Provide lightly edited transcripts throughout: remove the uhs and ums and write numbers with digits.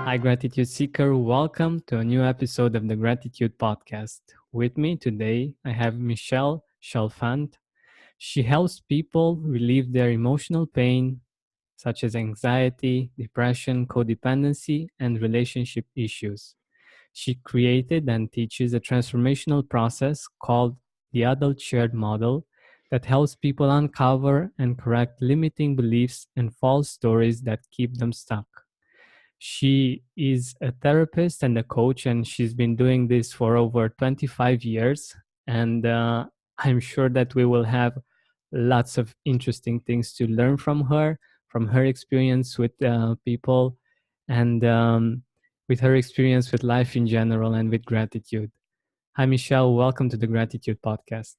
Hi, Gratitude Seeker. Welcome to a new episode of the Gratitude Podcast. With me today, I have Michelle Chalfant. She helps people relieve their emotional pain, such as anxiety, depression, codependency, and relationship issues. She created and teaches a transformational process called the Adult Shared Model that helps people uncover and correct limiting beliefs and false stories that keep them stuck. She is a therapist and a coach, and she's been doing this for over 25 years. And I'm sure that we will have lots of interesting things to learn from her experience with people, and with her experience with life in general and with gratitude. Hi, Michelle. Welcome to the Gratitude Podcast.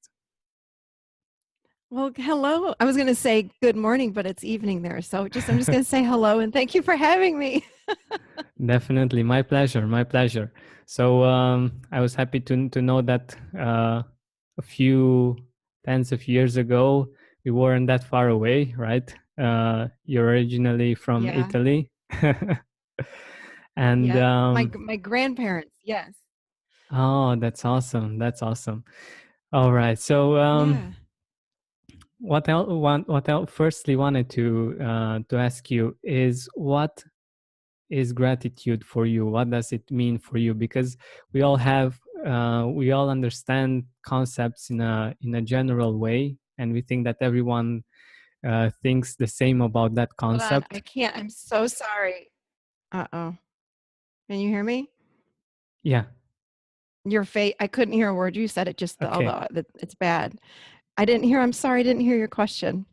Well, hello. I was going to say good morning, but it's evening there. So I'm just going to say hello and thank you for having me. Definitely, my pleasure, my pleasure. So I was happy to know that a few tens of years ago we weren't that far away, right? You're originally from Yeah. Italy, and Yeah. My grandparents. Yes. oh, that's awesome. That's awesome. All right. So Yeah. what I firstly wanted to ask you is gratitude for you? What does it mean for you? Because we all have we all understand concepts in a general way, and we think that everyone thinks the same about that Hold on. I concept. can't. I'm so sorry. Uh-oh. Can you hear me? Yeah. Your face. I couldn't hear a word you said. It just, Okay. although it's bad. I didn't hear. I'm sorry. I didn't hear your question.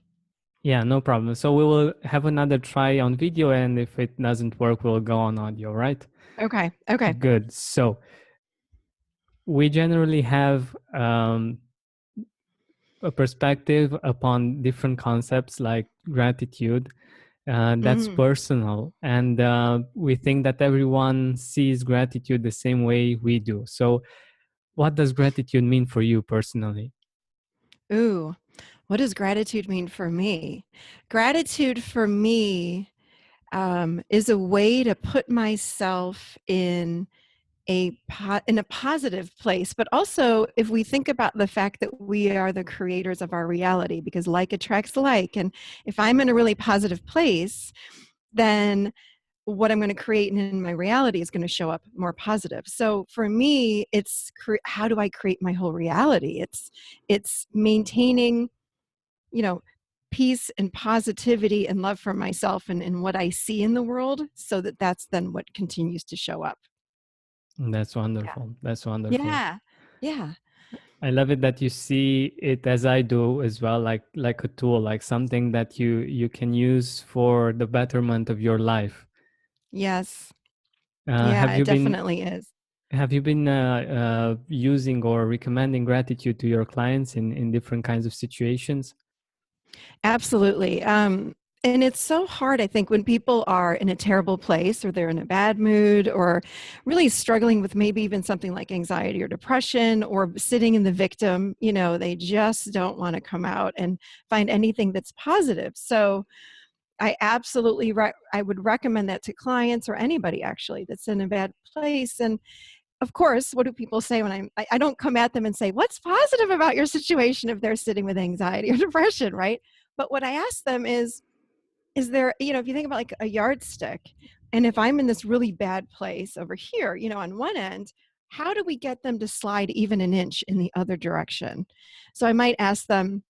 Yeah, no problem. So we will have another try on video, and if it doesn't work, we'll go on audio, right? Okay. Okay. Good. So we generally have a perspective upon different concepts like gratitude that's Mm. personal, and we think that everyone sees gratitude the same way we do. So what does gratitude mean for you personally? Ooh. What does gratitude mean for me? Gratitude for me is a way to put myself in in a positive place. But also, if we think about the fact that we are the creators of our reality, because like attracts like, and if I'm in a really positive place, then what I'm going to create in my reality is going to show up more positive. So for me, it's how do I create my whole reality? It's maintaining, you know, peace and positivity and love for myself and what I see in the world, so that that's then what continues to show up. That's Yeah. wonderful. That's wonderful. Yeah. Yeah. I love it that you see it as I do as well, like a tool, like something that you can use for the betterment of your life. Yes. uh, Yeah, have it you been definitely is. have you been using or recommending gratitude to your clients in different kinds of situations? Absolutely. And it's so hard, I think, when people are in a terrible place or they're in a bad mood or really struggling with maybe even something like anxiety or depression or sitting in the victim, they just don't want to come out and find anything that's positive. So I absolutely, I would recommend that to clients or anybody actually that's in a bad place. And of course, what do people say when I don't come at them and say, what's positive about your situation if they're sitting with anxiety or depression, right? But what I ask them is there, if you think about like a yardstick, and if I'm in this really bad place over here, on one end, how do we get them to slide even an inch in the other direction? So I might ask them,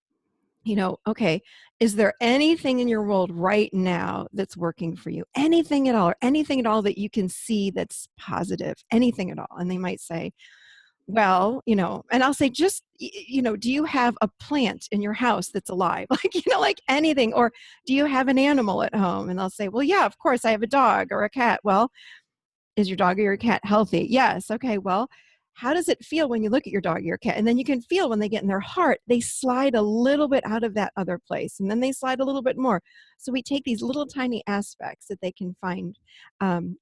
okay, is there anything in your world right now that's working for you? Anything at all, or anything at all that you can see that's positive? Anything at all? And they might say, well, and I'll say, just, do you have a plant in your house that's alive? Like, like anything. Or do you have an animal at home? And they'll say, well, yeah, of course I have a dog or a cat. Well, is your dog or your cat healthy? Yes. Okay. Well, how does it feel when you look at your dog or your cat? And then you can feel when they get in their heart, they slide a little bit out of that other place, and then they slide a little bit more. So we take these little tiny aspects that they can find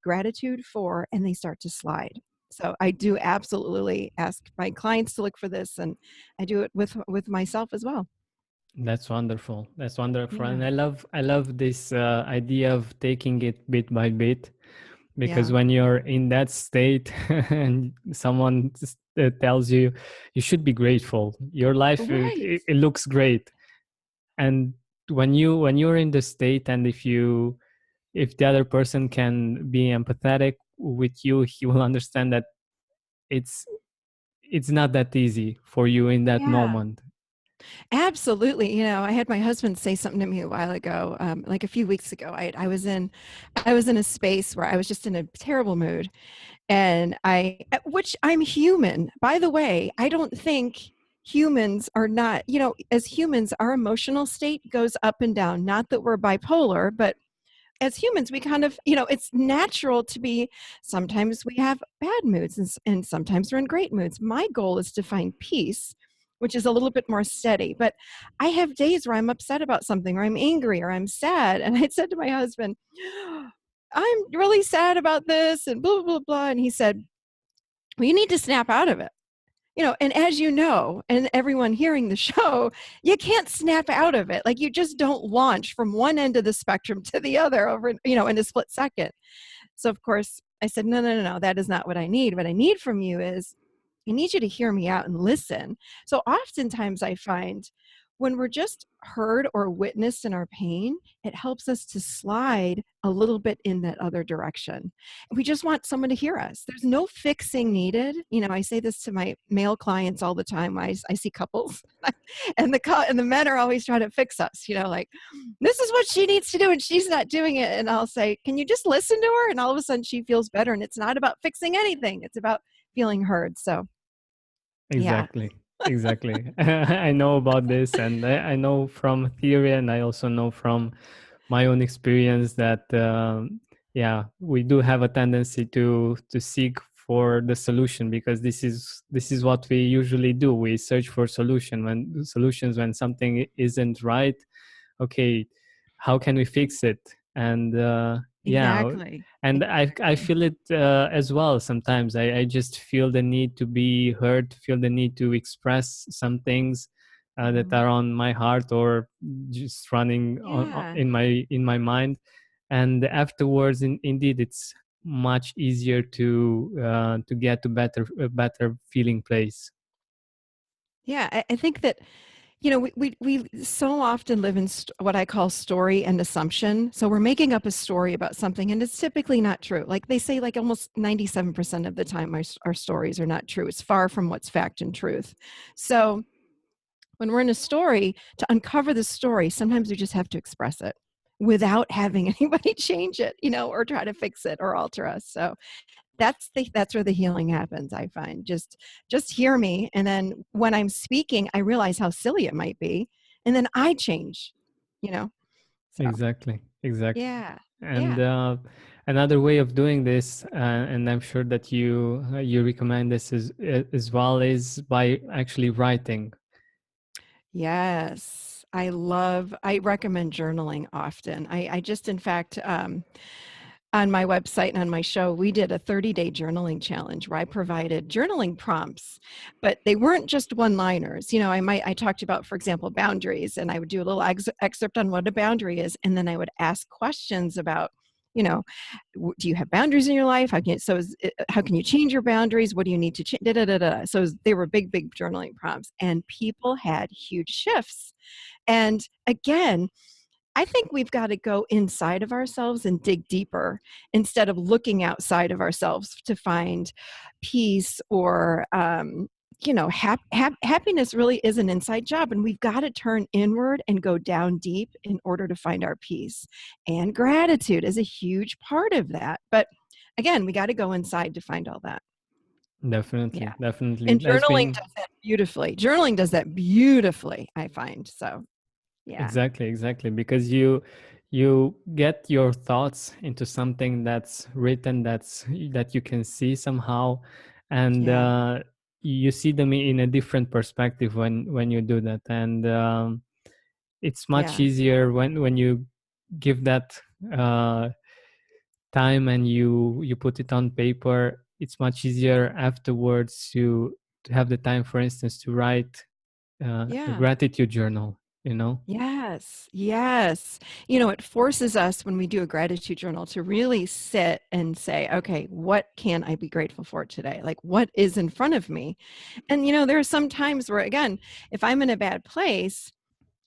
gratitude for, and they start to slide. So I do absolutely ask my clients to look for this, and I do it with myself as well. That's wonderful. That's wonderful. Yeah. And I love this idea of taking it bit by bit. because Yeah. when you're in that state and someone tells you you should be grateful, your life Right. it looks great. And when you're in the state, and if the other person can be empathetic with you, he will understand that it's it's not that easy for you in that Yeah. moment. Absolutely. I had my husband say something to me a while ago, like a few weeks ago. I was in a space where I was just in a terrible mood, and which I'm human. By the way, I don't think humans are not. As humans, our emotional state goes up and down. Not that we're bipolar, but as humans, we kind of, it's natural to be, sometimes we have bad moods and sometimes we're in great moods. My goal is to find peace, which is a little bit more steady. But I have days where I'm upset about something, or I'm angry, or I'm sad. And I said to my husband, I'm really sad about this, and blah, blah, blah. And he said, well, you need to snap out of it. And as you know, and everyone hearing the show, you can't snap out of it. Like, you just don't launch from one end of the spectrum to the other in a split second. So of course I said, no, no, no, no, that is not what I need. What I need from you is, I need you to hear me out and listen. So oftentimes I find when we're just heard or witnessed in our pain, it helps us to slide a little bit in that other direction. We just want someone to hear us. There's no fixing needed. I say this to my male clients all the time. I see couples and the men are always trying to fix us, like, this is what she needs to do and she's not doing it. And I'll say, can you just listen to her? And all of a sudden she feels better. And it's not about fixing anything. It's about feeling heard. So yeah. Exactly. Exactly. I know about this, and I know from theory, and I also know from my own experience that yeah, we do have a tendency to seek for the solution, because this is what we usually do. We search for solutions when something isn't right. Okay, how can we fix it? And yeah, Exactly. and I Exactly. feel it as well sometimes. I just feel the need to be heard, feel the need to express some things that Mhm. are on my heart, or just running Yeah. in my mind. And afterwards, indeed, it's much easier to get to a better feeling place. Yeah. I think that, we so often live in what I call story and assumption. So we're making up a story about something, and it's typically not true. Like they say, like almost 97% of the time, our stories are not true. It's far from what's fact and truth. So when we're in a story, to uncover the story, sometimes we just have to express it without having anybody change it, or try to fix it or alter us. So that's where the healing happens, I find. Just hear me, and then when I'm speaking, I realize how silly it might be, and then I change, you know? So, Exactly, exactly. yeah. And Yeah. another way of doing this, and I'm sure that you recommend this as well, is by actually writing. Yes. I recommend journaling often. I just, in fact, on my website and on my show, we did a 30-day journaling challenge where I provided journaling prompts, but they weren't just one-liners. I talked about, for example, boundaries, and I would do a little excerpt on what a boundary is, and then I would ask questions about, you know, do you have boundaries in your life? How can you change your boundaries? What do you need to change? Da, da, da, da. So they were big, big journaling prompts, and people had huge shifts. And again, I think we've got to go inside of ourselves and dig deeper instead of looking outside of ourselves to find peace or, happiness really is an inside job. And we've got to turn inward and go down deep in order to find our peace. And gratitude is a huge part of that. But again, we got to go inside to find all that. Yeah. Definitely, definitely. And That's journaling been does that beautifully. Journaling does that beautifully, I find. So, yeah. exactly, exactly, because you get your thoughts into something that's written, that you can see somehow, and Yeah. you see them in a different perspective when you do that. And it's much Yeah. easier when you give that uh, time, and you put it on paper. It's much easier afterwards to have the time, for instance, to write a Yeah. gratitude journal. you know? Yes, yes. It forces us when we do a gratitude journal to really sit and say, okay, what can I be grateful for today? Like, what is in front of me? And, there are some times where, again, if I'm in a bad place,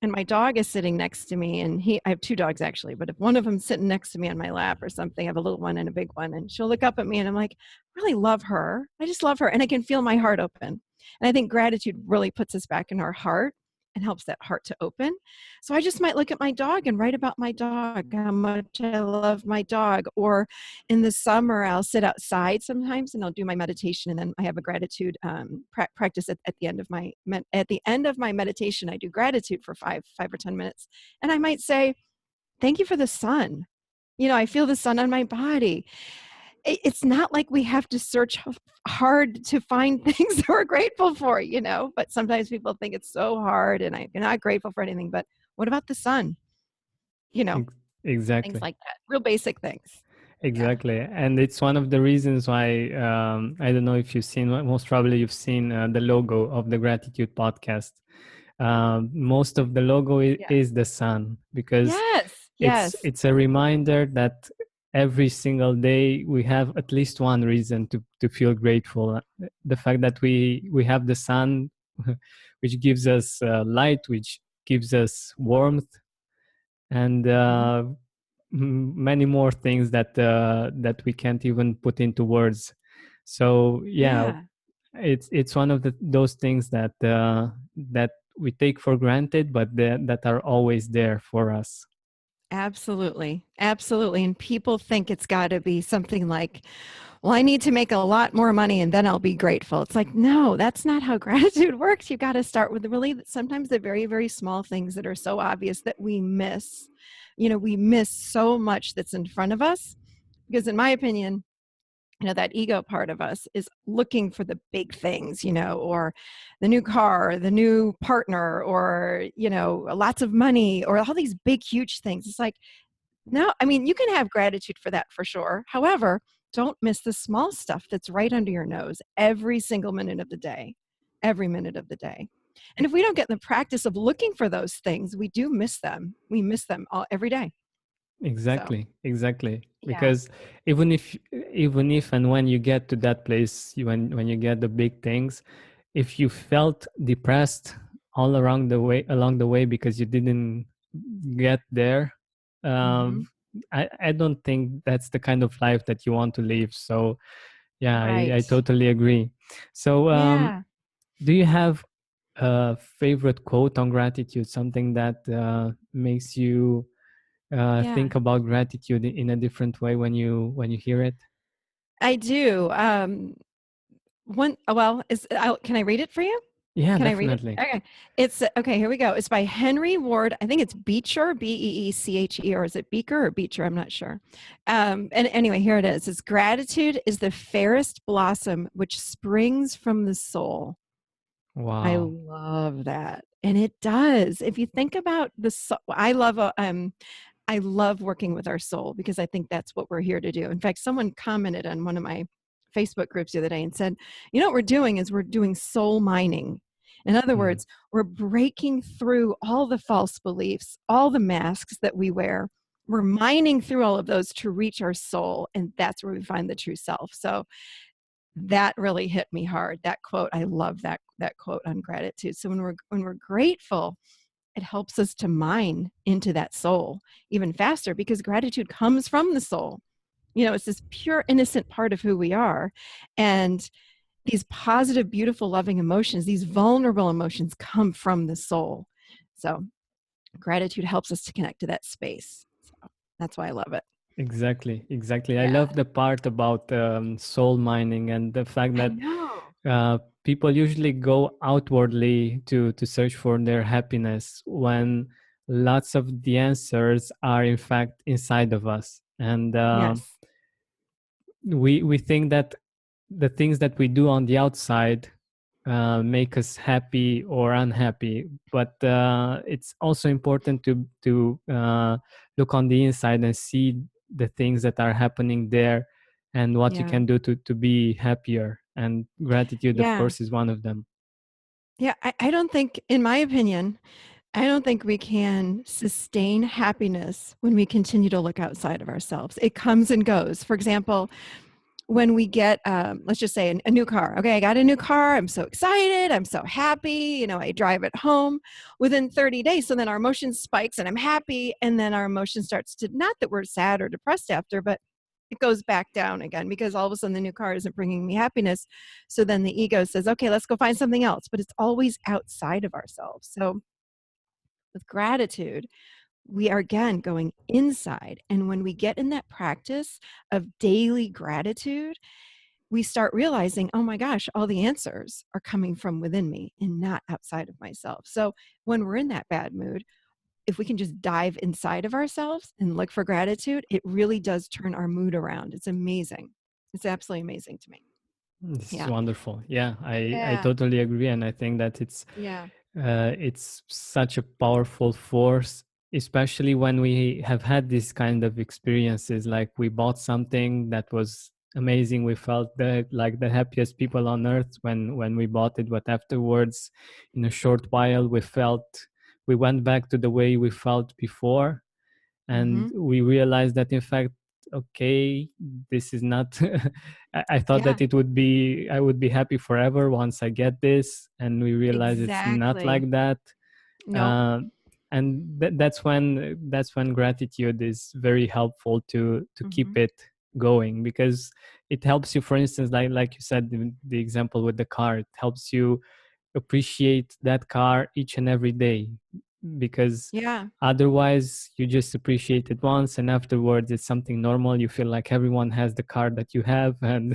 and my dog is sitting next to me, and I have two dogs actually, but if one of them's sitting next to me on my lap or something, I have a little one and a big one, and she'll look up at me and I'm like, I really love her. I just love her. And I can feel my heart open. And I think gratitude really puts us back in our heart and helps that heart to open. So I just might look at my dog and write about my dog, how much I love my dog. Or in the summer, I'll sit outside sometimes and I'll do my meditation, and then I have a gratitude practice at the end of at the end of my meditation. I do gratitude for five or 10 minutes, and I might say, "Thank you for the sun." I feel the sun on my body. It's not like we have to search hard to find things that we're grateful for, but sometimes people think it's so hard and you're not grateful for anything. But what about the sun? You know, Ex- Things exactly. like that, real basic things. Yeah. Exactly. And it's one of the reasons why I don't know if you've seen, most probably you've seen the logo of the Gratitude podcast. Most of the logo Yeah. is the sun, because Yes. it's Yes. it's a reminder that every single day we have at least one reason to feel grateful. The fact that we have the sun, which gives us light, which gives us warmth, and Mhm. many more things that we can't even put into words. So yeah, Yeah. it's one of those things that we take for granted, but that are always there for us. Absolutely. Absolutely. And people think it's got to be something like, well, I need to make a lot more money and then I'll be grateful. It's like, no, that's not how gratitude works. You got to start with really sometimes the very, very small things that are so obvious that we miss. We miss so much that's in front of us because, in my opinion, that ego part of us is looking for the big things, or the new car, the new partner, or, lots of money, or all these big, huge things. It's like, no, I mean, you can have gratitude for that for sure. However, don't miss the small stuff that's right under your nose every single minute of the day, every minute of the day. And if we don't get in the practice of looking for those things, we do miss them. We miss them all every day. So, Exactly, yeah. because even if and when you get to that place, when you get the big things, if you felt depressed along the way because you didn't get there, Hmm. um I don't think that's the kind of life that you want to live. So yeah, I Right. totally agree. So Yeah. do you have a favorite quote on gratitude, something that makes you Yeah. think about gratitude in a different way when you hear it? I do. Can I read it for you? Yeah, Can I read it? definitely. Okay. It's okay. Here we go. It's by Henry Ward. I think it's Beecher, Beeche, or is it Beaker or Beecher? I'm not sure. And anyway, here it is. It's gratitude is the fairest blossom which springs from the soul. I Wow. love that. And it does. If you think about the soul, I love working with our soul because I think that's what we're here to do. In fact, someone commented on one of my Facebook groups the other day and said, what we're doing is we're doing soul mining. In other Hmm. words, we're breaking through all the false beliefs, all the masks that we wear. We're mining through all of those to reach our soul. And that's where we find the true self. So that really hit me hard. That quote, I love that quote on gratitude. So when we're grateful, it helps us to mine into that soul even faster because gratitude comes from the soul. It's this pure, innocent part of who we are. And these positive, beautiful, loving emotions, these vulnerable emotions come from the soul. So gratitude helps us to connect to that space. So that's why I love it. Exactly. I Yeah, love the part about soul mining and the fact I that know. people usually go outwardly to search for their happiness when lots of the answers are in fact inside of us. And Yes. we think that the things that we do on the outside make us happy or unhappy, but it's also important to look on the inside and see the things that are happening there and what you Yeah. can do to be happier. And gratitude, of Yeah. course, is one of them. Yeah. I don't think, in my opinion, I don't think we can sustain happiness when we continue to look outside of ourselves. It comes and goes. For example, when we get, let's just say a new car. Okay, I got a new car. I'm so excited. I'm so happy. I drive it home within 30 days. So then our emotion spikes and I'm happy. And then our emotion starts to, not that we're sad or depressed after, but it goes back down again because all of a sudden the new car isn't bringing me happiness. So then the ego says, okay, let's go find something else. But it's always outside of ourselves. So with gratitude, we are again going inside. And when we get in that practice of daily gratitude, we start realizing, oh my gosh, all the answers are coming from within me and not outside of myself. So when we're in that bad mood, if we can just dive inside of ourselves and look for gratitude, it really does turn our mood around. It's amazing. It's absolutely amazing to me. This is Yeah. wonderful. Yeah, I Yeah. totally agree, and I think that Yeah. it's such a powerful force, especially when we have had these kind of experiences. Like we bought something that was amazing. We felt like the happiest people on earth when we bought it. But afterwards, in a short while, we went back to the way we felt before, and Mm-hmm. we realized that in fact, okay, this is not I thought Yeah. that I would be happy forever once I get this, and we realize it's not Exactly. like that. Nope. um, and that's when gratitude is very helpful to Mm-hmm. keep it going, because it helps you, for instance, like you said, the example with the car, it helps you appreciate that car each and every day, because Yeah. otherwise you just appreciate it once and afterwards it's something normal. You feel like everyone has the car that you have, and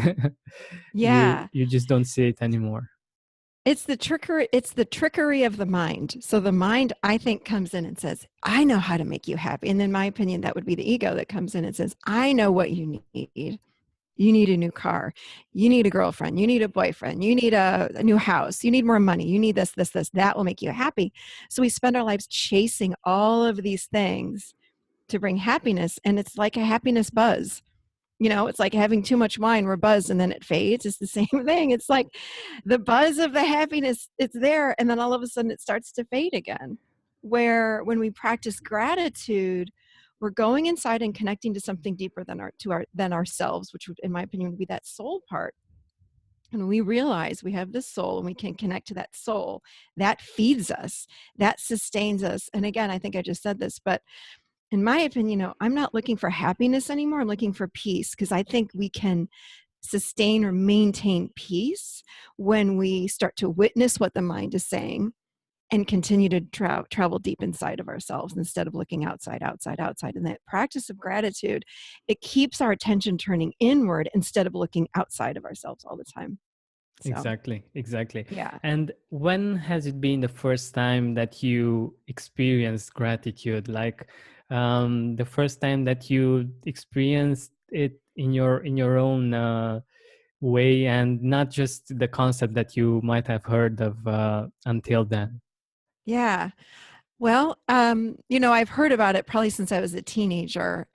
you Yeah. you just don't see it anymore. It's the trickery of the mind. So the mind, I think, comes in and says, I know how to make you happy. And in my opinion, that would be the ego that comes in and says, I know what you need. You need a new car. You need a girlfriend. You need a boyfriend. You need a new house. You need more money. You need this, this, this. That will make you happy. So we spend our lives chasing all of these things to bring happiness. And it's like a happiness buzz. It's like having too much wine. We're buzzed and then it fades. It's the same thing. It's like the buzz of the happiness, it's there. And then all of a sudden it starts to fade again. Where when we practice gratitude, we're going inside and connecting to something deeper than ourselves, which would, in my opinion, would be that soul part. And we realize we have this soul and we can connect to that soul that feeds us, that sustains us. And again, I think I just said this, but in my opinion, I'm not looking for happiness anymore. I'm looking for peace, because I think we can sustain or maintain peace when we start to witness what the mind is saying and continue to travel deep inside of ourselves instead of looking outside, outside, outside. And that practice of gratitude, it keeps our attention turning inward instead of looking outside of ourselves all the time. So, Exactly. yeah. And when has it been the first time that you experienced gratitude? Like, the first time that you experienced it in your own way, and not just the concept that you might have heard of until then. Yeah. Well, I've heard about it probably since I was a teenager.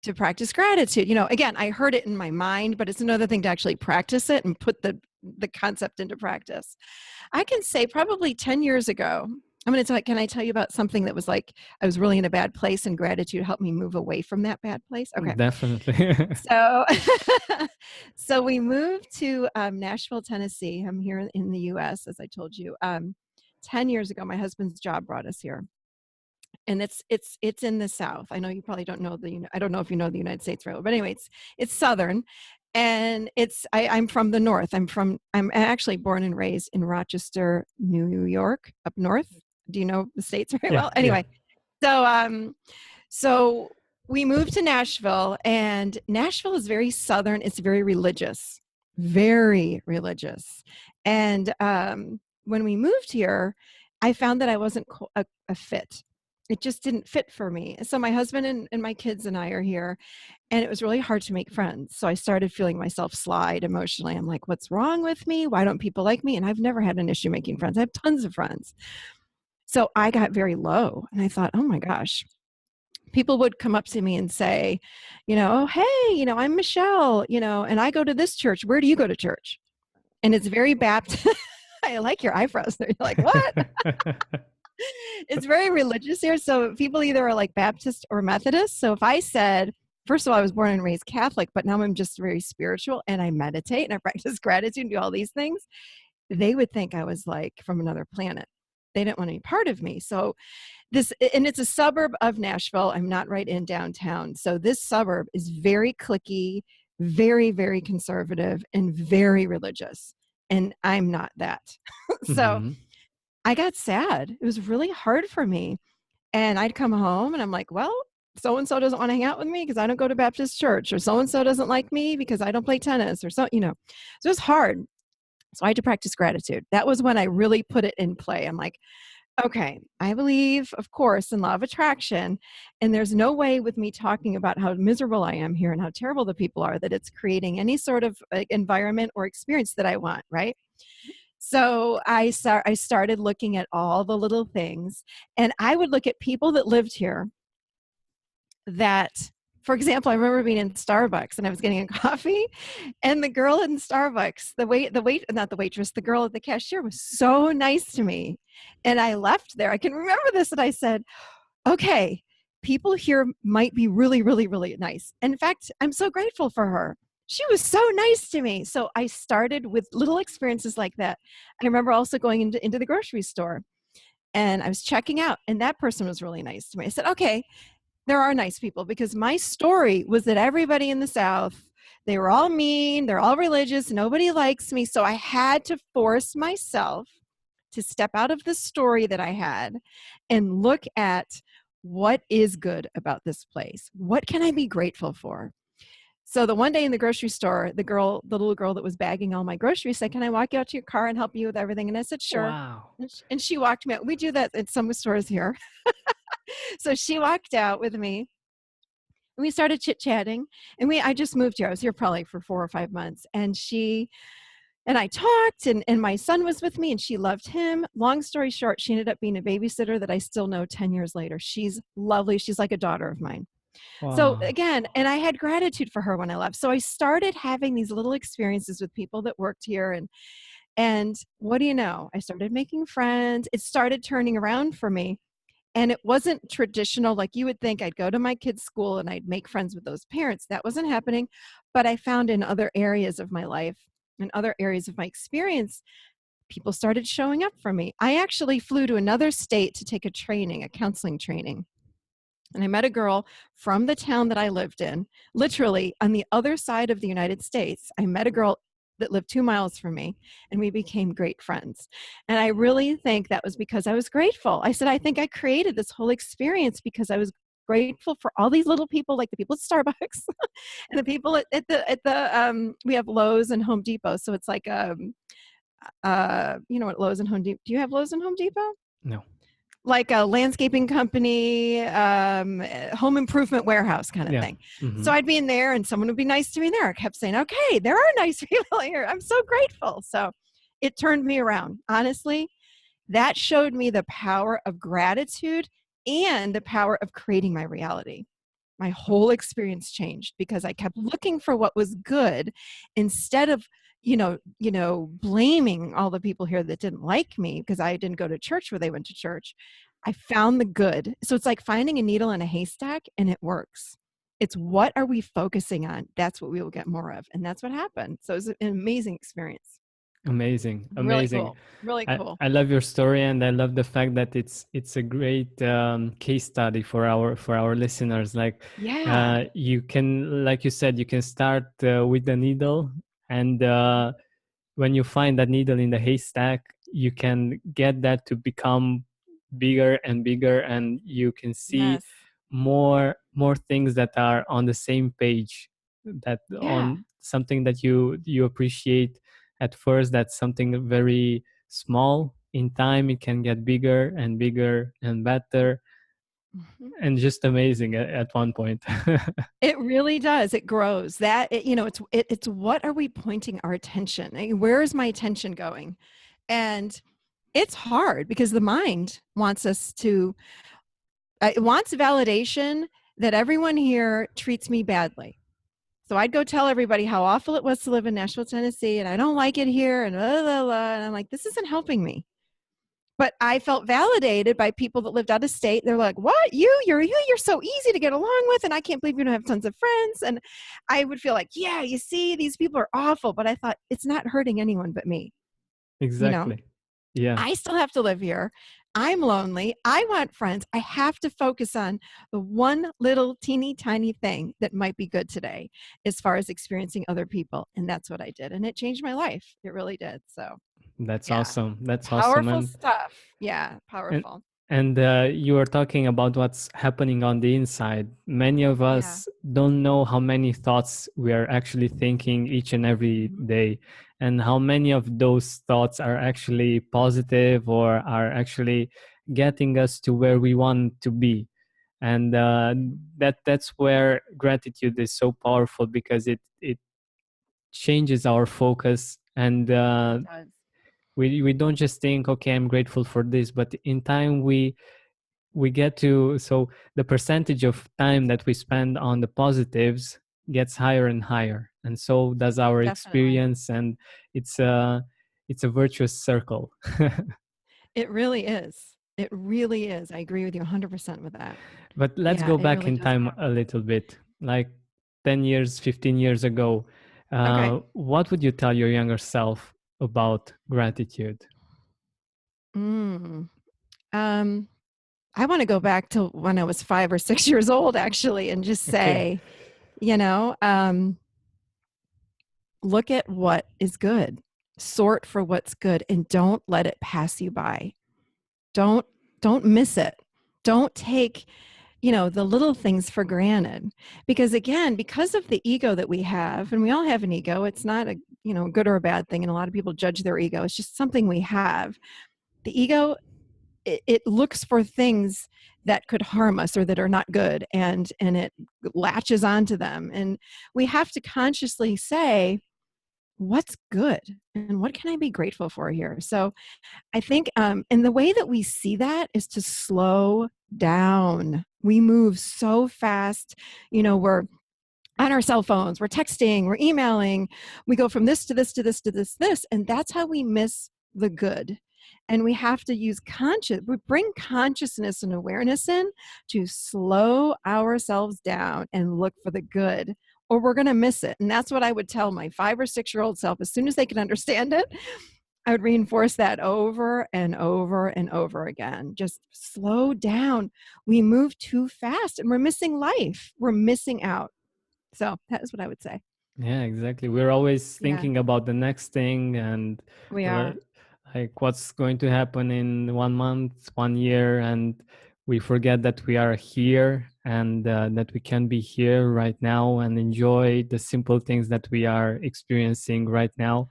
To practice gratitude. Again, I heard it in my mind, but it's another thing to actually practice it and put the concept into practice. I can say probably 10 years ago, can I tell you about something that was like, I was really in a bad place and gratitude helped me move away from that bad place? Okay. Definitely. So, so we moved to Nashville, Tennessee. I'm here in the US, as I told you. 10 years ago, my husband's job brought us here, and it's in the South. I know you probably don't know I don't know if you know the United States very well, but anyway, it's Southern, and I'm from the North. I'm actually born and raised in Rochester, New York, up north. Do you know the states very Yeah, well? yeah. Anyway, so so we moved to Nashville, and Nashville is very Southern. It's very religious, and when we moved here, I found that I wasn't a fit. It just didn't fit for me. So my husband and my kids and I are here, and it was really hard to make friends. So I started feeling myself slide emotionally. I'm like, what's wrong with me? Why don't people like me? And I've never had an issue making friends. I have tons of friends. So I got very low, and I thought, oh my gosh. People would come up to me and say, oh, hey, I'm Michelle, and I go to this church. Where do you go to church? And it's very Baptist. I like your eyebrows there. You're like, what? It's very religious here. So people either are like Baptist or Methodist. So if I said, first of all, I was born and raised Catholic, but now I'm just very spiritual and I meditate and I practice gratitude and do all these things, they would think I was like from another planet. They didn't want any part of me. So and it's a suburb of Nashville. I'm not right in downtown. So this suburb is very cliquey, very, very conservative, and very religious. And I'm not that. So Hmm. I got sad. It was really hard for me. And I'd come home and I'm like, well, so and so doesn't want to hang out with me because I don't go to Baptist church, or so and so doesn't like me because I don't play tennis, or so, So it was hard. So I had to practice gratitude. That was when I really put it in play. I'm like, okay, I believe, of course, in law of attraction. And there's no way with me talking about how miserable I am here and how terrible the people are that it's creating any sort of environment or experience that I want, right? So I started looking at all the little things, and I would look at people that lived here that, for example, I remember being in Starbucks and I was getting a coffee, and the girl in Starbucks, not the waitress, the girl at the cashier was so nice to me. And I left there. I can remember this, and I said, okay, people here might be really, really, really nice. In fact, I'm so grateful for her. She was so nice to me. So I started with little experiences like that. I remember also going into the grocery store, and I was checking out, and that person was really nice to me. I said, okay, there are nice people, because my story was that everybody in the South, they were all mean, they're all religious, nobody likes me. So I had to force myself to step out of the story that I had and look at what is good about this place. What can I be grateful for? So the one day in the grocery store, the little girl that was bagging all my groceries said, can I walk you out to your car and help you with everything? And I said, sure. Wow. And she walked me out. We do that at some stores here. So she walked out with me. And we started chit-chatting, and I just moved here. I was here probably for 4 or 5 months, and she and I talked, and my son was with me, and she loved him. Long story short, she ended up being a babysitter that I still know 10 years later. She's lovely. She's like a daughter of mine. So Wow. again, and I had gratitude for her when I left. So I started having these little experiences with people that worked here, and what do you know? I started making friends. It started turning around for me. And it wasn't traditional, like you would think I'd go to my kids' school and I'd make friends with those parents. That wasn't happening. But I found in other areas of my life and other areas of my experience, people started showing up for me. I actually flew to another state to take a counseling training. And I met a girl from the town that I lived in, literally on the other side of the United States. I met a girl that lived 2 miles from me, and we became great friends. And I really think that was because I was grateful. I said, I think I created this whole experience because I was grateful for all these little people, like the people at Starbucks and the people we have Lowe's and Home Depot. So it's like, you know what Lowe's and Home Depot, do you have Lowe's and Home Depot? No. Like a landscaping company, home improvement warehouse kind of Yeah. thing. Hmm. So I'd be in there and someone would be nice to me there. I kept saying, okay, there are nice people here. I'm so grateful. So it turned me around. Honestly, that showed me the power of gratitude and the power of creating my reality. My whole experience changed because I kept looking for what was good instead of blaming all the people here that didn't like me because I didn't go to church where they went to church. I found the good. So it's like finding a needle in a haystack, and it works. It's what are we focusing on? That's what we will get more of. And that's what happened. So it was an amazing experience. Amazing, Really amazing. cool. Really cool. I love your story, and I love the fact that it's a great case study for our listeners. Like, Yeah. you can, like you said, you can start with the needle, and when you find that needle in the haystack, you can get that to become bigger and bigger, and you can see Yes. more things that are on the same page, that Yeah. on something that you appreciate at first, that's something very small. In time it can get bigger and bigger and better, Mhm. and just amazing at one point. It really does. It grows. It's what are we pointing our attention? Where is my attention going? And it's hard because the mind wants it wants validation that everyone here treats me badly. So I'd go tell everybody how awful it was to live in Nashville, Tennessee, and I don't like it here, and blah, blah, blah. And I'm like, this isn't helping me. but I felt validated by people that lived out of state. They're like, "What? You're so easy to get along with, and I can't believe you don't have tons of friends." And I would feel like, "Yeah, you see, these people are awful," but I thought it's not hurting anyone but me. You know, Exactly. Yeah. I still have to live here. I'm lonely. I want friends. I have to focus on the one little teeny tiny thing that might be good today as far as experiencing other people. And that's what I did. And it changed my life. It really did. So, That's yeah, awesome. That's awesome. powerful stuff. Yeah, And powerful. you were talking about what's happening on the inside. Many of Yeah. us don't know how many thoughts we are actually thinking each and every Mhm. day, and how many of those thoughts are actually positive or are actually getting us to where we want to be. And that's where gratitude is so powerful, because it changes our focus, and It does. we don't just think, okay, I'm grateful for this, but in time we get to, so the percentage of time that we spend on the positives gets higher and higher, and so does our Definitely. experience, and it's a virtuous circle. It really is. It really is. I agree with you 100% with that. But let's Yeah, go it back really in does time matter. a little bit, like 10 years, 15 years ago. Okay. What would you tell your younger self about gratitude? Mm. Um, I want to go back to when I was 5 or 6 years old, actually, and just Okay. say, you know, look at what is good, sort for what's good, and don't let it pass you by. Don't don't miss it. Don't take, the little things for granted. Because again, because of the ego that we have, and we all have an ego, it's not a, good or a bad thing. And a lot of people judge their ego. It's just something we have. The ego, it looks for things that could harm us or that are not good, and it latches onto them. And we have to consciously say, what's good and what can I be grateful for here? So I think, and the way that we see that is to slow down. We move so fast. We're on our cell phones, we're texting, we're emailing, we go from this to this to this to this, and that's how we miss the good. And we have to we bring consciousness and awareness in to slow ourselves down and look for the good, or we're going to miss it. And that's what I would tell my 5 or 6 year old self as soon as they can understand it. I would reinforce that over and over and over again. Just slow down. We move too fast and we're missing life. We're missing out. So that is what I would say. Yeah, exactly. We're always Yeah, thinking about the next thing, and we we're are. like, what's going to happen in 1 month, 1 year, and we forget that we are here, and that we can be here right now and enjoy the simple things that we are experiencing right now.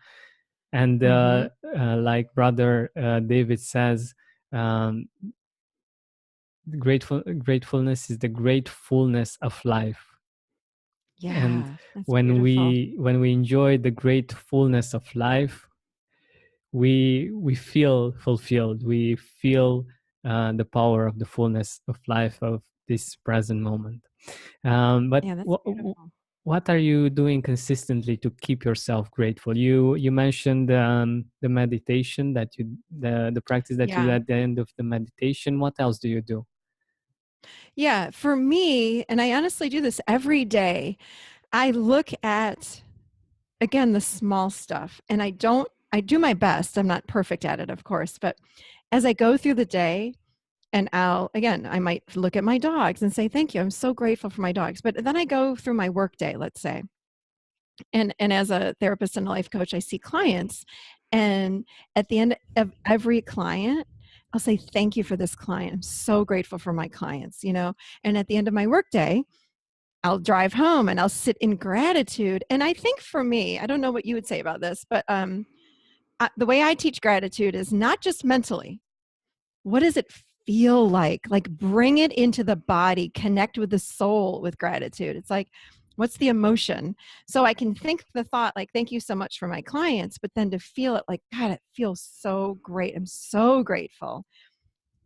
And Hmm. like brother David says, um, gratefulness is the gratefulness of life. And Yeah, that's when beautiful. we enjoy the great fullness of life, we feel fulfilled, we feel the power of the fullness of life of this present moment. But Yeah, that's beautiful. what are you doing consistently to keep yourself grateful? You mentioned the meditation that you the practice that you do Yeah. at the end of the meditation. What else do you do? Yeah. For me, and I honestly do this every day, I look at, again, the small stuff, and I do my best. I'm not perfect at it, of course, but as I go through the day, and I might look at my dogs and say, thank you. I'm so grateful for my dogs. But then I go through my work day, let's say, and as a therapist and a life coach, I see clients, and at the end of every client, I'll say thank you for this client. I'm so grateful for my clients, and at the end of my workday, I'll drive home and I'll sit in gratitude. And I think for me, I don't know what you would say about this, but the way I teach gratitude is not just mentally. What does it feel like? Like, bring it into the body, connect with the soul with gratitude. It's like, what's the emotion? So I can think the thought, like, thank you so much for my clients, but then to feel it like, God, it feels so great. I'm so grateful.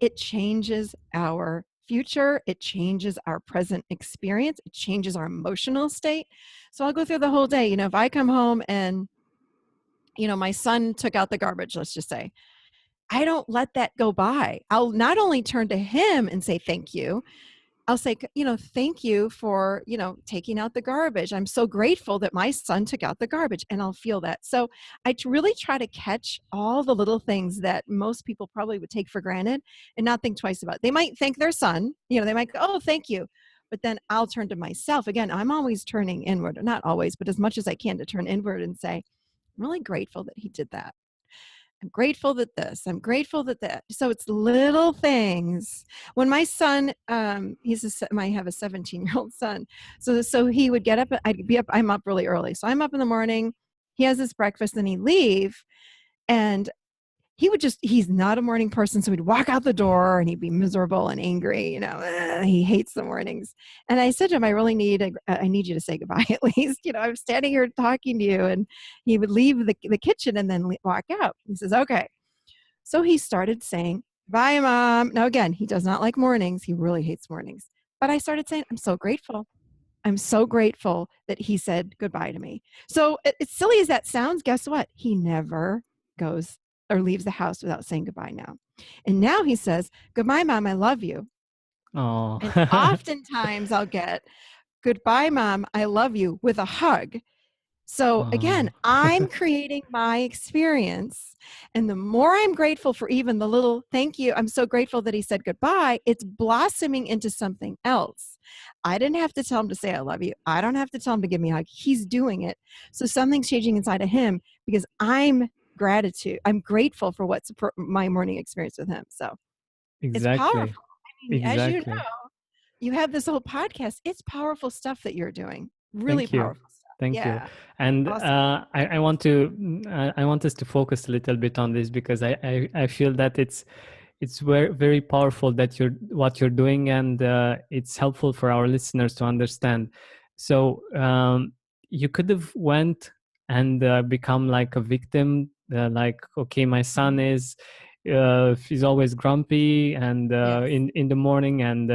It changes our future. It changes our present experience. It changes our emotional state. So I'll go through the whole day. If I come home and, my son took out the garbage, let's just say, I don't let that go by. I'll not only turn to him and say thank you, I'll say, thank you for, taking out the garbage. I'm so grateful that my son took out the garbage, and I'll feel that. So really try to catch all the little things that most people probably would take for granted and not think twice about. They might thank their son, they might go, oh, thank you. But then I'll turn to myself. Again, I'm always turning inward, not always, but as much as I can to turn inward and say, I'm really grateful that he did that. I'm grateful that this, I'm grateful that that. So it's little things. When my son, I have a 17-year-old son. So he would get up, I'd be up, I'm up really early. So I'm up in the morning, he has his breakfast, then he'd leave. And he's not a morning person. So he'd walk out the door and he'd be miserable and angry, he hates the mornings. And I said to him, I really I need you to say goodbye at least. I'm standing here talking to you. And he would leave the kitchen and then walk out. He says, okay. So he started saying, bye, Mom. Now, again, he does not like mornings. He really hates mornings. But I started saying, I'm so grateful. I'm so grateful that he said goodbye to me. So as silly as that sounds, guess what? He never goes or leaves the house without saying goodbye now. And now he says, goodbye, Mom, I love you. Oh. And oftentimes I'll get, goodbye, Mom, I love you, with a hug. So again, Oh. I'm creating my experience. And the more I'm grateful for even the little thank you, I'm so grateful that he said goodbye, it's blossoming into something else. I didn't have to tell him to say I love you. I don't have to tell him to give me a hug. He's doing it. So something's changing inside of him because I'm grateful for what's my morning experience with him. So it's Exactly. powerful. I mean, as you Exactly. know, you have this whole podcast. It's powerful stuff that you're doing. Really Thank you. powerful stuff. Thank you. Yeah. And Awesome. I want us to focus a little bit on this because I feel that it's very very powerful that what you're doing, and it's helpful for our listeners to understand. So you could have went and become like a victim, like, okay, my son Mhm. is he's always grumpy and Yes. in the morning, and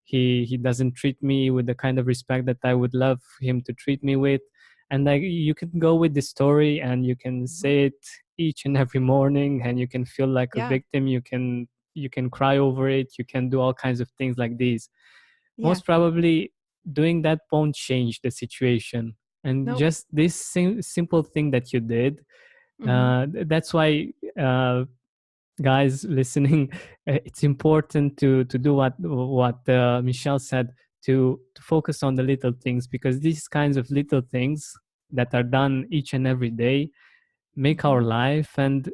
he doesn't treat me with the kind of respect that I would love him to treat me with. And like, you can go with the story and you can Mhm. say it each and every morning, and you can feel like a Yeah. victim. You can cry over it, you can do all kinds of things like these. Yeah. Most probably doing that won't change the situation, and Nope. just this simple thing that you did, Mhm. that's why, guys listening, it's important to do what Michelle said, to focus on the little things, because these kinds of little things that are done each and every day make our Mhm. life. And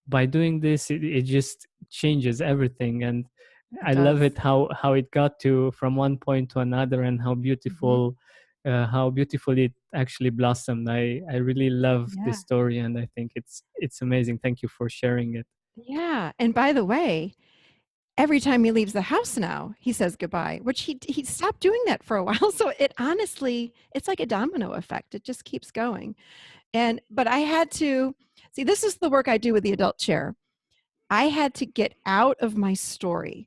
by doing this, it just changes everything. And It I love does. it how it got to from one point to another, and Mhm. how beautiful it actually blossomed. I really love this Yeah. story, and I think it's amazing. Thank you for sharing it. Yeah. And by the way, every time he leaves the house now, he says goodbye, which he stopped doing that for a while. So it honestly, it's like a domino effect. It just keeps going. But I had to see, this is the work I do with the adult chair. I had to get out of my story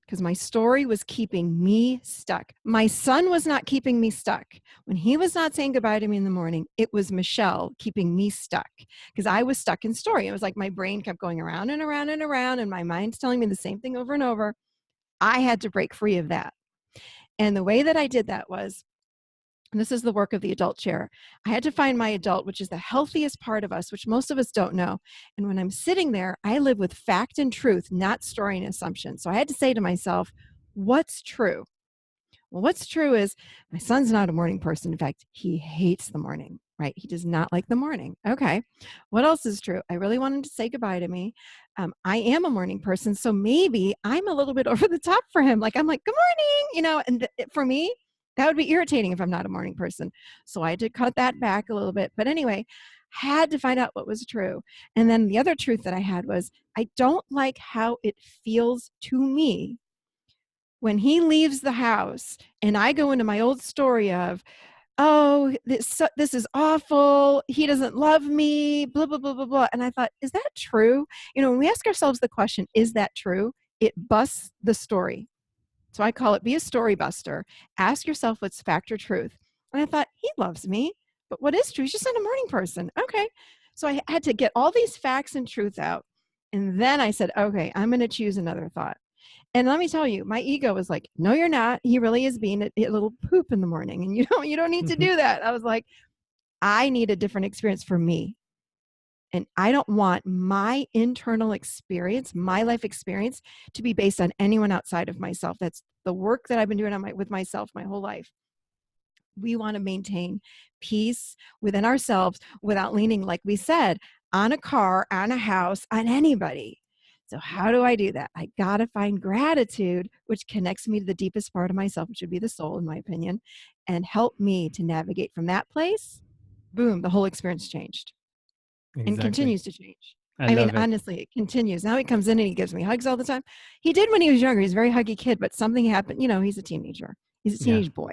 because my story was keeping me stuck. My son was not keeping me stuck. When he was not saying goodbye to me in the morning, it was Michelle keeping me stuck because I was stuck in story. It was like my brain kept going around and around and around, and my mind's telling me the same thing over and over. I had to break free of that. And the way that I did that was, and this is the work of the adult chair, I had to find my adult, which is the healthiest part of us, which most of us don't know. And when I'm sitting there, I live with fact and truth, not story and assumption. So I had to say to myself, what's true? Well, what's true is my son's not a morning person. In fact, he hates the morning, right? He does not like the morning. Okay. What else is true? I really want him to say goodbye to me. I am a morning person. So maybe I'm a little bit over the top for him. Like, I'm like, good morning, and for me, that would be irritating if I'm not a morning person. So I had to cut that back a little bit. But anyway, had to find out what was true. And then the other truth that I had was I don't like how it feels to me when he leaves the house and I go into my old story of, oh, this is awful. He doesn't love me, blah, blah, blah, blah, blah. And I thought, is that true? When we ask ourselves the question, is that true? It busts the story. So I call it be a story buster. Ask yourself what's fact or truth. And I thought, he loves me. But what is true? He's just not a morning person. Okay. So I had to get all these facts and truth out. And then I said, okay, I'm going to choose another thought. And let me tell you, my ego was like, no, you're not. He really is being a little poop in the morning. And you don't need to do that. I was like, I need a different experience for me. And I don't want my internal experience, my life experience, to be based on anyone outside of myself. That's the work that I've been doing with myself my whole life. We want to maintain peace within ourselves without leaning, like we said, on a car, on a house, on anybody. So how do I do that? I got to find gratitude, which connects me to the deepest part of myself, which would be the soul, in my opinion, and help me to navigate from that place. Boom, the whole experience changed and Exactly. continues to change. I I mean, love it. honestly, it continues. Now he comes in and he gives me hugs all the time. He did when he was younger. He's a very huggy kid, but something happened. He's a teenager. He's a Yeah. teenage boy.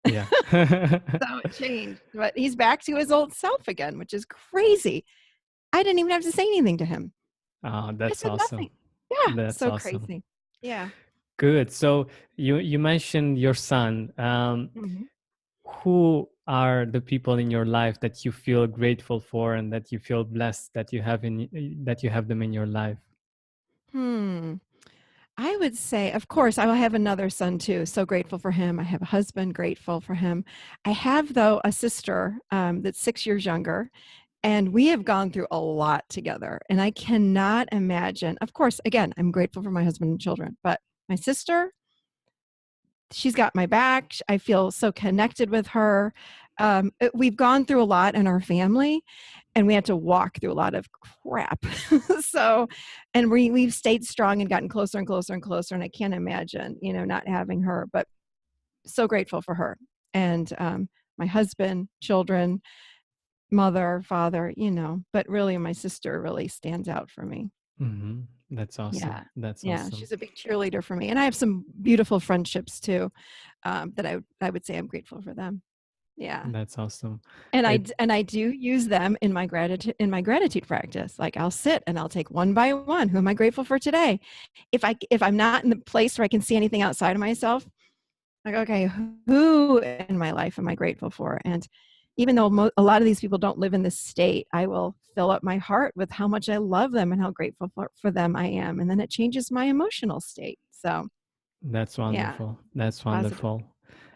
Yeah. So it changed, but he's back to his old self again, which is crazy. I didn't even have to say anything to him. Oh, I that's said awesome. nothing. Yeah, That's so awesome. crazy. Yeah. Good. So you mentioned your son. Mhm. Who are the people in your life that you feel grateful for and that you feel blessed that you have them in your life? Hmm. I would say, of course, I will have another son too. So grateful for him. I have a husband, grateful for him. I have, though, a sister that's 6 years younger, and we have gone through a lot together. And I cannot imagine, of course, again, I'm grateful for my husband and children, but my sister, she's got my back. I feel so connected with her. We've gone through a lot in our family, and we had to walk through a lot of crap. So, and we've stayed strong and gotten closer and closer and closer. And I can't imagine, not having her. But so grateful for her and my husband, children, mother, father. But really, my sister really stands out for me. That's awesome. Yeah. That's Yeah, awesome. she's a big cheerleader for me, and I have some beautiful friendships too, that I would say I'm grateful for them. Yeah, That's awesome. and It I do use them in my gratitude practice. Like I'll sit and I'll take one by one. Who am I grateful for today? If I'm not in the place where I can see anything outside of myself, like okay, who in my life am I grateful for? And even though a lot of these people don't live in this state, I will fill up my heart with how much I love them and how grateful for them I am. And then it changes my emotional state. So, That's yeah, wonderful. That's positive. wonderful.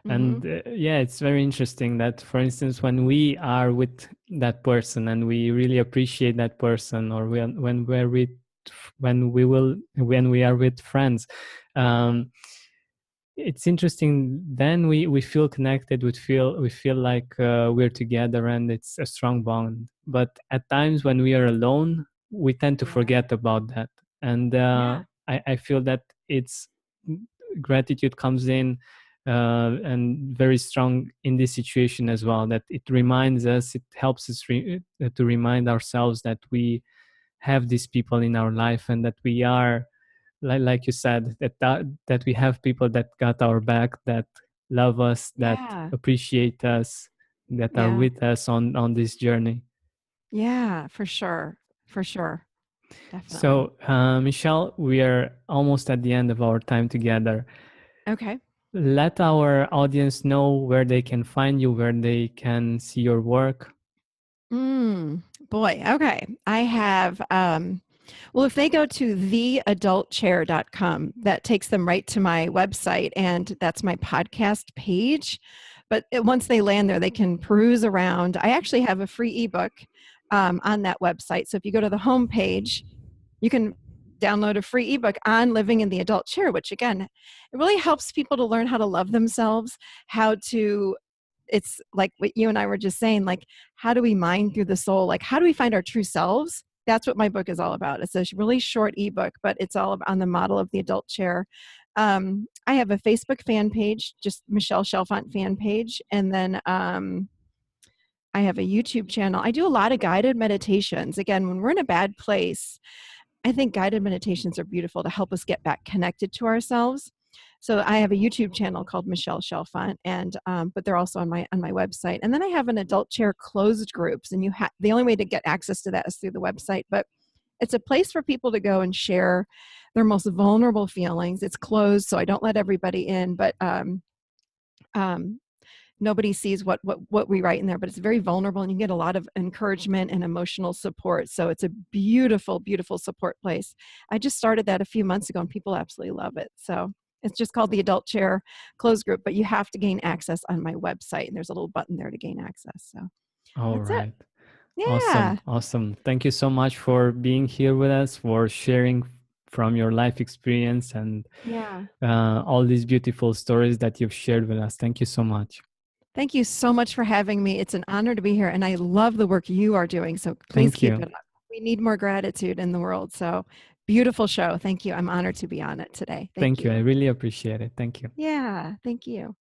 Mm-hmm. And yeah, it's very interesting that, for instance, when we are with that person and we really appreciate that person, or when we are with friends, um, it's interesting. Then we feel connected. We feel like we're together, and it's a strong bond. But at times when we are alone, we tend to Yeah. forget about that, and Yeah. I feel that it's gratitude comes in and very strong in this situation as well. That it reminds us, it helps us to remind ourselves that we have these people in our life and that we are like you said that we have people that got our back, that love us, that Yeah. appreciate us, that are Yeah. with us on this journey. Yeah. For sure. For sure. Definitely. So Michelle, we are almost at the end of our time together. Okay. Let our audience know where they can find you, where they can see your work. Boy. Okay. I have, well, if they go to theadultchair.com, that takes them right to my website, and that's my podcast page. But once they land there, they can peruse around. I actually have a free ebook on that website. So if you go to the home page, you can download a free ebook on living in the adult chair, which again, it really helps people to learn how to love themselves, how to, it's like what you and I were just saying, like, how do we mine through the soul? Like, how do we find our true selves? That's what my book is all about. It's a really short ebook, but it's all on the model of the adult chair. I have a Facebook fan page, just Michelle Chalfant fan page. And then I have a YouTube channel. I do a lot of guided meditations. Again, when we're in a bad place, I think guided meditations are beautiful to help us get back connected to ourselves. So I have a YouTube channel called Michelle Chalfant, and but they're also on my website. And then I have an adult chair closed groups, and the only way to get access to that is through the website. But it's a place for people to go and share their most vulnerable feelings. It's closed, so I don't let everybody in, but um, nobody sees what we write in there, but it's very vulnerable, and you get a lot of encouragement and emotional support. So it's a beautiful, beautiful support place. I just started that a few months ago, and people absolutely love it. So it's just called the Adult Chair Closed Group, but you have to gain access on my website, and there's a little button there to gain access. So All that's it. right. Yeah. Awesome. Awesome. Thank you so much for being here with us, for sharing from your life experience and Yeah. all these beautiful stories that you've shared with us. Thank you so much. Thank you so much for having me. It's an honor to be here, and I love the work you are doing. So please Thank keep you. it up. We need more gratitude in the world. So beautiful show. Thank you. I'm honored to be on it today. Thank Thank you. I you. really appreciate it. Thank you. Yeah. Thank you.